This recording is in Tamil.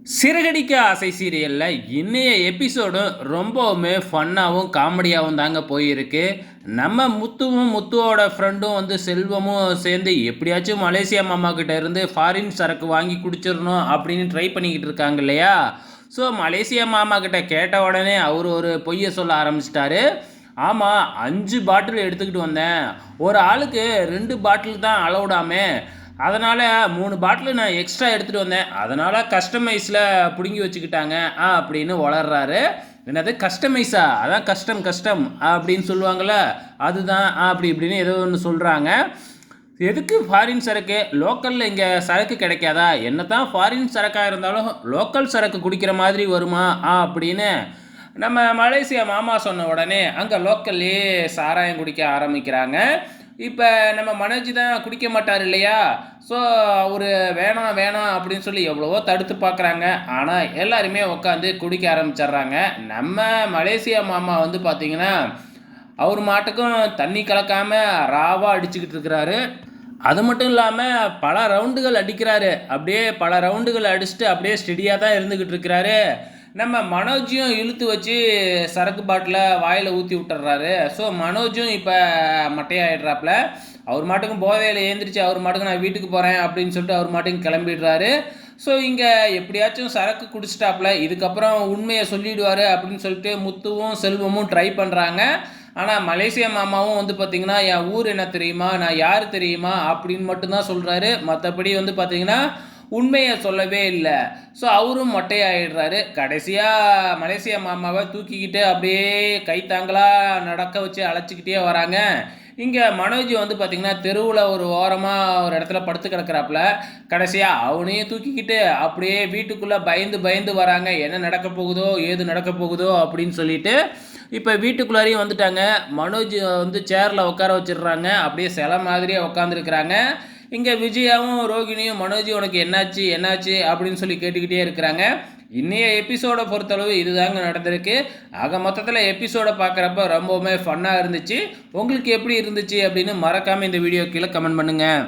சிறகடிக்க ஆசை சீரியல்ல இன்னைய எபிசோடும் ரொம்பவுமே ஃபன்னாகவும் காமெடியாகவும் தாங்க போயிருக்கு. நம்ம முத்துவும் முத்துவோட ஃப்ரெண்டும் செல்வமும் சேர்ந்து எப்படியாச்சும் மலேசியா மாமா கிட்ட இருந்து ஃபாரின் சரக்கு வாங்கி குடிச்சிடணும் அப்படின்னு ட்ரை பண்ணிக்கிட்டு இருக்காங்க இல்லையா. ஸோ மலேசியா மாமா கிட்ட கேட்ட உடனே அவர் ஒரு பொய்யை சொல்ல ஆரம்பிச்சிட்டாரு. ஆமாம், 5 பாட்டில் எடுத்துக்கிட்டு வந்தேன், ஒரு ஆளுக்கு 2 பாட்டில் தான் அலௌடாமே, அதனால் 3 பாட்டில் நான் எக்ஸ்ட்ரா எடுத்துகிட்டு வந்தேன், அதனால் கஸ்டமைஸில் பிடுங்கி வச்சுக்கிட்டாங்க அப்படின்னு வளர்றாரு. என்னது கஸ்டமைஸா? அதான் கஷ்டம் கஷ்டம் அப்படின்னு சொல்லுவாங்கள்ல, அதுதான் அப்படி இப்படின்னு ஏதோ ஒன்று சொல்கிறாங்க. எதுக்கு ஃபாரின் சரக்கு? லோக்கலில் இங்கே சரக்கு கிடைக்காதா? என்ன தான் ஃபாரின் சரக்காக இருந்தாலும் லோக்கல் சரக்கு குடிக்கிற மாதிரி வருமா அப்படின்னு நம்ம மலேசியா மாமா சொன்ன உடனே அங்கே லோக்கல்லே சாராயம் குடிக்க ஆரம்பிக்கிறாங்க. இப்போ நம்ம மனோஜ் தான் குடிக்க மாட்டார் இல்லையா. ஸோ அவர் வேணாம் வேணாம் அப்படின்னு சொல்லி எவ்வளவோ தடுத்து பார்க்குறாங்க. ஆனால் எல்லாருமே உட்காந்து குடிக்க ஆரம்பிச்சிட்றாங்க. நம்ம மலேசியா மாமா பார்த்திங்கன்னா அவர் மாட்டுக்கும் தண்ணி கலக்காமல் ராவாக அடிச்சுக்கிட்டு இருக்கிறாரு. அது மட்டும் இல்லாமல் பல ரவுண்டுகள் அடிக்கிறாரு. அப்படியே பல ரவுண்டுகள் அடிச்சுட்டு அப்படியே ஸ்டெடியாக தான் இருந்துக்கிட்டு இருக்கிறாரு. நம்ம மனோஜையும் இழுத்து வச்சு சரக்கு பாட்டில் வாயில் ஊற்றி விட்டுறாரு. ஸோ மனோஜும் இப்போ மட்டையாயிடுறாப்புல. அவர் மாட்டுக்கும் போதையில் ஏந்திரிச்சு அவர் மாட்டுக்கு நான் வீட்டுக்கு போகிறேன் அப்படின்னு சொல்லிட்டு அவர் மாட்டுக்கும் கிளம்பிடுறாரு. ஸோ இங்கே எப்படியாச்சும் சரக்கு குடிச்சிட்டாப்புல, இதுக்கப்புறம் உண்மையை சொல்லிவிடுவார் அப்படின்னு சொல்லிட்டு முத்துவும் செல்வமும் ட்ரை பண்ணுறாங்க. ஆனால் மலேசியா மாமாவும் பார்த்திங்கன்னா என் ஊர் என்ன தெரியுமா, நான் யார் தெரியுமா அப்படின்னு மட்டும்தான் சொல்கிறாரு. மற்றபடி பார்த்திங்கன்னா உண்மையை சொல்லவே இல்லை. ஸோ அவரும் மொட்டையாயிடுறாரு. கடைசியாக மலேசியா மாமாவை தூக்கிக்கிட்டு அப்படியே கைத்தாங்களாக நடக்க வச்சு அழைச்சிக்கிட்டே வராங்க. இங்கே மனோஜ் பார்த்திங்கன்னா தெருவில் ஒரு ஓரமாக ஒரு இடத்துல படுத்து கிடக்கிறாப்புல. கடைசியாக அவனையும் தூக்கிக்கிட்டு அப்படியே வீட்டுக்குள்ளே பயந்து பயந்து வராங்க. என்ன நடக்க போகுதோ ஏது நடக்க போகுதோ அப்படின்னு சொல்லிட்டு இப்போ வீட்டுக்குள்ளாரையும் வந்துட்டாங்க. மனோஜ் சேரில் உட்கார வச்சிடுறாங்க. அப்படியே சிலை மாதிரியே உட்காந்துருக்குறாங்க. இங்கே விஜயாவும் ரோகிணியும் மனோஜ் உனக்கு என்னாச்சு என்னாச்சு அப்படின்னு சொல்லி கேட்டுக்கிட்டே இருக்கிறாங்க. இன்னைய எபிசோடை பொறுத்தளவு இதுதாங்க நடந்திருக்கு. ஆக மொத்தத்தில் எபிசோடை பார்க்குறப்ப ரொம்பவுமே ஃபன்னாக இருந்துச்சு. உங்களுக்கு எப்படி இருந்துச்சு அப்படின்னு மறக்காமல் இந்த வீடியோ கீழே கமெண்ட் பண்ணுங்கள்.